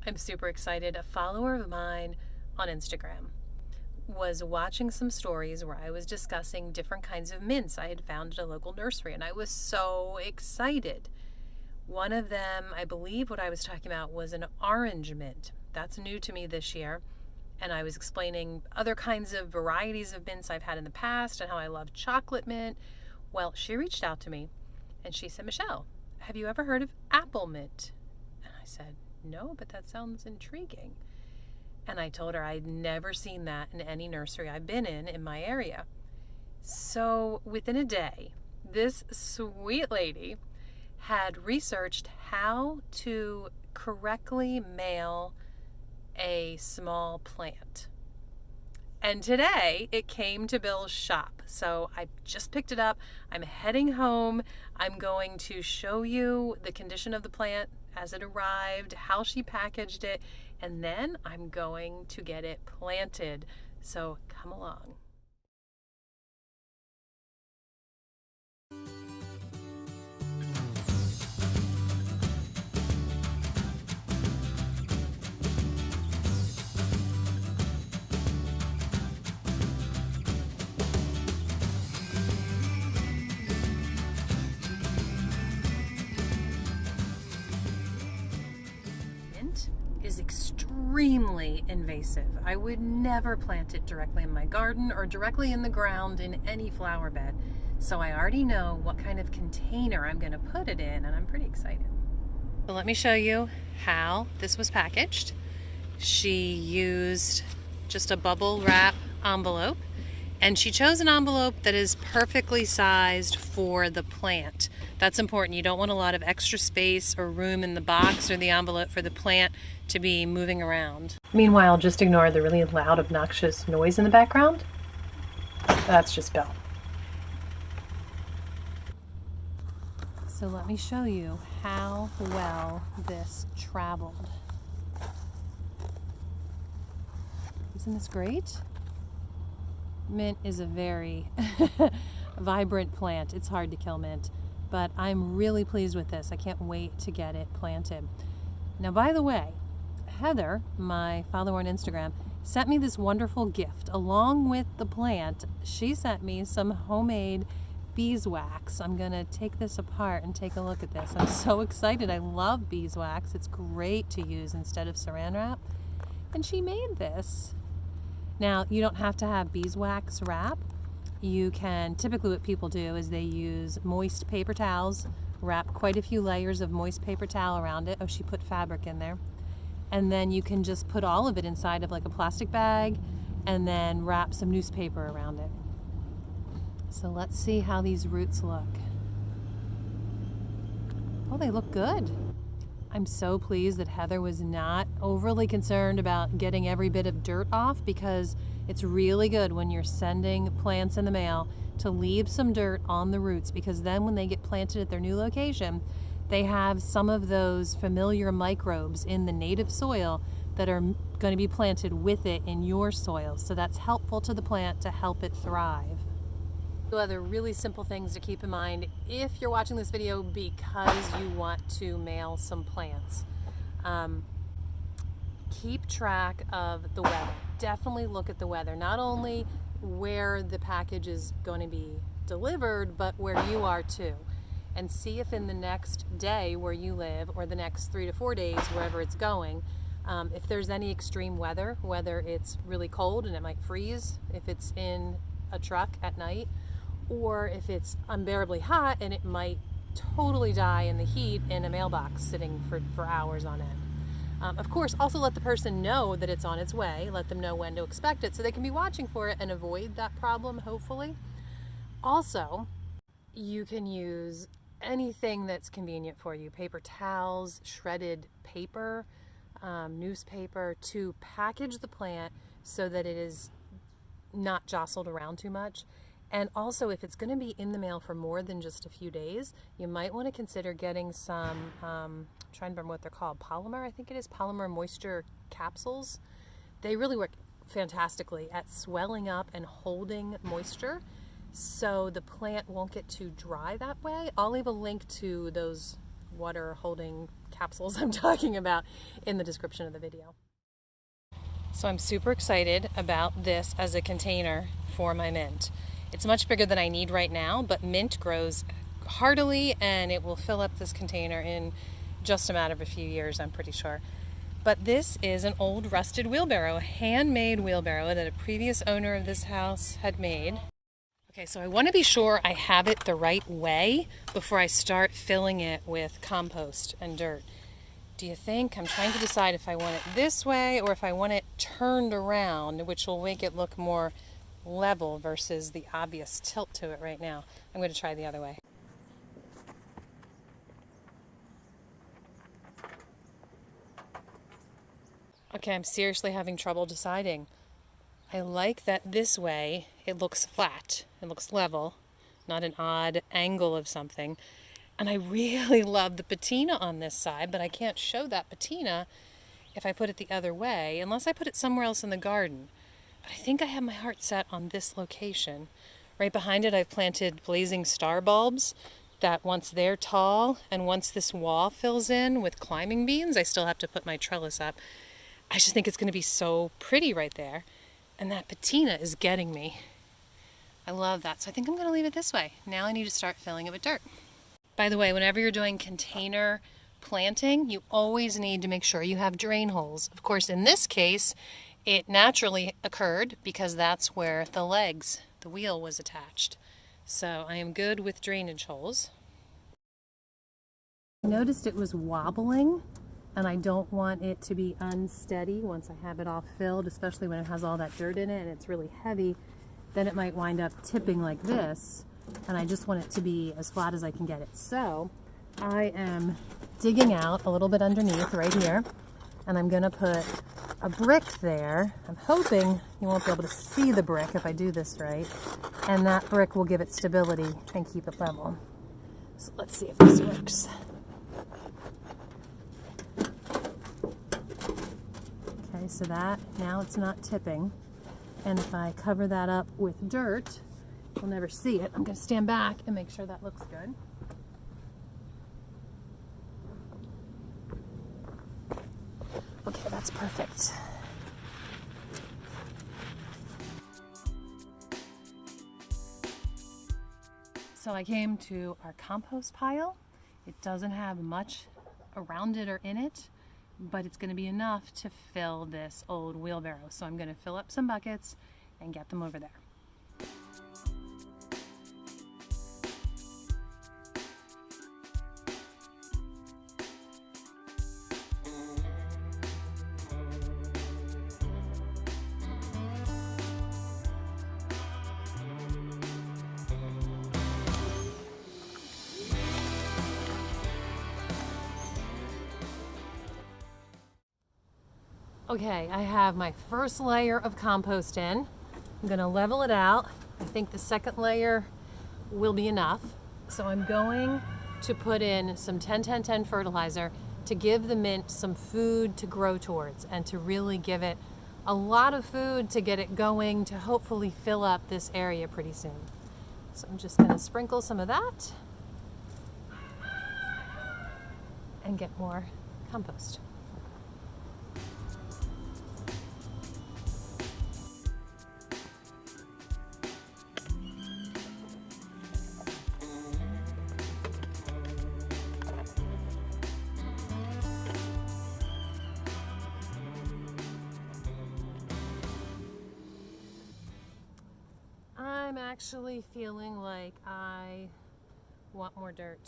I'm super excited. A follower of mine on Instagram was watching some stories where I was discussing different kinds of mints I had found at a local nursery, and I was so excited. One of them, I believe what I was talking about, was an orange mint. That's new to me this year. And I was explaining other kinds of varieties of mints I've had in the past and how I love chocolate mint. Well, she reached out to me and she said, Michelle, have you ever heard of apple mint? And I said, no, but that sounds intriguing. And I told her I'd never seen that in any nursery I've been in my area. So within a day, this sweet lady had researched how to correctly mail a small plant. And today it came to Bill's shop. So I just picked it up. I'm heading home. I'm going to show you the condition of the plant as it arrived, how she packaged it, and then I'm going to get it planted. So come along. Is extremely invasive. I would never plant it directly in my garden or directly in the ground in any flower bed. So I already know what kind of container I'm going to put it in, and I'm pretty excited. So let me show you how this was packaged. She used just a bubble wrap envelope, and she chose an envelope that is perfectly sized for the plant. That's important. You don't want a lot of extra space or room in the box or the envelope for the plant to be moving around. Meanwhile, just ignore the really loud, obnoxious noise in the background. That's just Bill. So let me show you how well this traveled. Isn't this great? Mint is a very vibrant plant. It's hard to kill mint, but I'm really pleased with this. I can't wait to get it planted. Now, by the way, Heather, my follower on Instagram, sent me this wonderful gift. Along with the plant, she sent me some homemade beeswax. I'm gonna take this apart and take a look at this. I'm so excited. I love beeswax. It's great to use instead of saran wrap. And she made this. Now, you don't have to have beeswax wrap. You can, typically what people do is they use moist paper towels, wrap quite a few layers of moist paper towel around it. Oh, she put fabric in there. And then you can just put all of it inside of like a plastic bag and then wrap some newspaper around it. So let's see how these roots look. Oh, they look good. I'm so pleased that Heather was not overly concerned about getting every bit of dirt off, because it's really good when you're sending plants in the mail to leave some dirt on the roots, because then when they get planted at their new location, they have some of those familiar microbes in the native soil that are going to be planted with it in your soil. So that's helpful to the plant to help it thrive. Two other really simple things to keep in mind if you're watching this video because you want to mail some plants. Keep track of the weather. Definitely look at the weather. Not only where the package is going to be delivered, but where you are too. And see if in the next day where you live, or the next 3 to 4 days, wherever it's going, if there's any extreme weather, whether it's really cold and it might freeze if it's in a truck at night, or if it's unbearably hot and it might totally die in the heat in a mailbox sitting for hours on end. Of course, also let the person know that it's on its way. Let them know when to expect it so they can be watching for it and avoid that problem, hopefully. Also, you can use anything that's convenient for you. Paper towels, shredded paper, newspaper, to package the plant so that it is not jostled around too much. And also, if it's going to be in the mail for more than just a few days, you might want to consider getting some, I'm trying to remember what they're called, polymer, I think it is, polymer moisture capsules. They really work fantastically at swelling up and holding moisture, so the plant won't get too dry that way. I'll leave a link to those water holding capsules I'm talking about in the description of the video. So I'm super excited about this as a container for my mint. It's much bigger than I need right now, but mint grows heartily and it will fill up this container in just a matter of a few years, I'm pretty sure. But this is an old rusted wheelbarrow, a handmade wheelbarrow that a previous owner of this house had made. Okay, so I want to be sure I have it the right way before I start filling it with compost and dirt. Do you think? I'm trying to decide if I want it this way or if I want it turned around, which will make it look more level versus the obvious tilt to it right now. I'm going to try the other way. Okay, I'm seriously having trouble deciding. I like that this way it looks flat, it looks level, not an odd angle of something. And I really love the patina on this side, but I can't show that patina if I put it the other way, unless I put it somewhere else in the garden. But I think I have my heart set on this location. Right behind it, I've planted blazing star bulbs that once they're tall and once this wall fills in with climbing beans, I still have to put my trellis up. I just think it's going to be so pretty right there. And that patina is getting me. I love that. So I think I'm going to leave it this way. Now I need to start filling it with dirt. By the way, whenever you're doing container planting, you always need to make sure you have drain holes. Of course, in this case, it naturally occurred because that's where the legs, the wheel was attached. So I am good with drainage holes. I noticed it was wobbling, and I don't want it to be unsteady once I have it all filled, especially when it has all that dirt in it and it's really heavy. Then it might wind up tipping like this. And I just want it to be as flat as I can get it. So I am digging out a little bit underneath right here, and I'm going to put a brick there. I'm hoping you won't be able to see the brick if I do this right, and that brick will give it stability and keep it level. So let's see if this works. Okay, so that, now it's not tipping, and if I cover that up with dirt, you'll never see it. I'm going to stand back and make sure that looks good. Okay, that's perfect. So I came to our compost pile. It doesn't have much around it or in it, but it's going to be enough to fill this old wheelbarrow. So I'm going to fill up some buckets and get them over there. Okay, I have my first layer of compost in. I'm going to level it out. I think the second layer will be enough. So I'm going to put in some 10-10-10 fertilizer to give the mint some food to grow towards and to really give it a lot of food to get it going to hopefully fill up this area pretty soon. So I'm just going to sprinkle some of that and get more compost. I'm actually feeling like I want more dirt.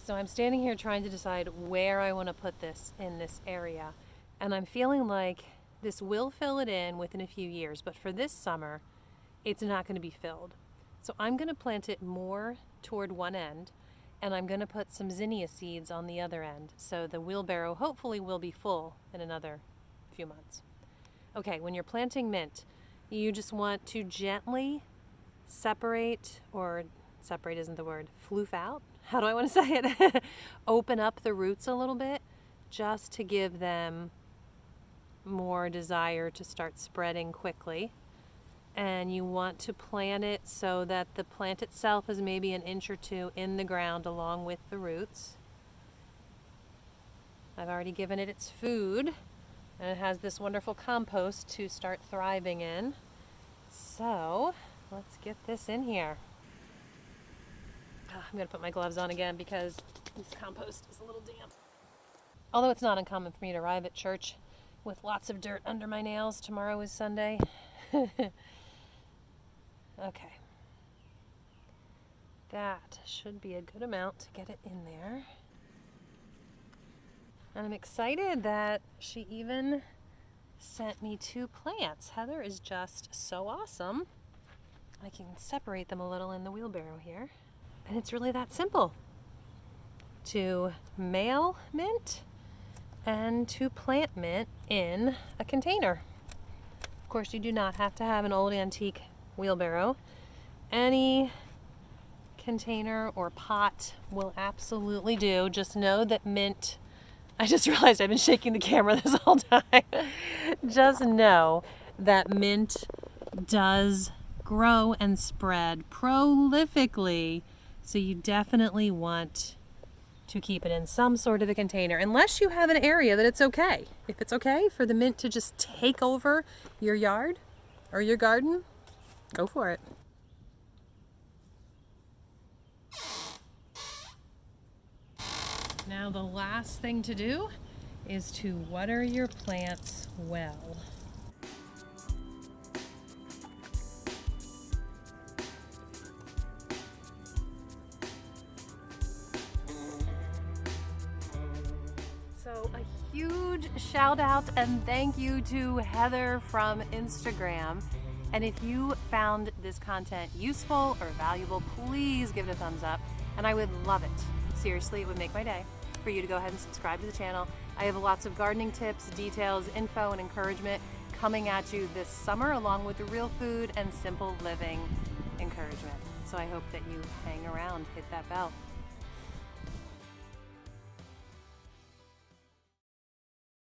So I'm standing here trying to decide where I want to put this in this area. And I'm feeling like this will fill it in within a few years, but for this summer, it's not going to be filled. So I'm going to plant it more toward one end, and I'm going to put some zinnia seeds on the other end. So the wheelbarrow hopefully will be full in another few months. Okay, when you're planting mint, you just want to gently separate or separate isn't the word, floof out? How do I want to say it? Open up the roots a little bit just to give them more desire to start spreading quickly. And you want to plant it so that the plant itself is maybe an inch or two in the ground along with the roots. I've already given it its food, and it has this wonderful compost to start thriving in. So let's get this in here. I'm going to put my gloves on again because this compost is a little damp. Although it's not uncommon for me to arrive at church with lots of dirt under my nails. Tomorrow is Sunday. Okay. That should be a good amount to get it in there. And I'm excited that she even sent me 2 plants. Heather is just so awesome. I can separate them a little in the wheelbarrow here. And it's really that simple. To mail mint and to plant mint in a container. Of course, you do not have to have an old antique wheelbarrow. Any container or pot will absolutely do. Just know that mint, I just realized I've been shaking the camera this whole time. Just know that mint does grow and spread prolifically, so you definitely want to keep it in some sort of a container, unless you have an area that it's okay. If it's okay for the mint to just take over your yard or your garden, go for it. Now the last thing to do is to water your plants well. So a huge shout out and thank you to Heather from Instagram. And if you found this content useful or valuable, please give it a thumbs up. And I would love it. Seriously, it would make my day for you to go ahead and subscribe to the channel. I have lots of gardening tips, details, info, and encouragement coming at you this summer, along with the real food and simple living encouragement. So I hope that you hang around, hit that bell.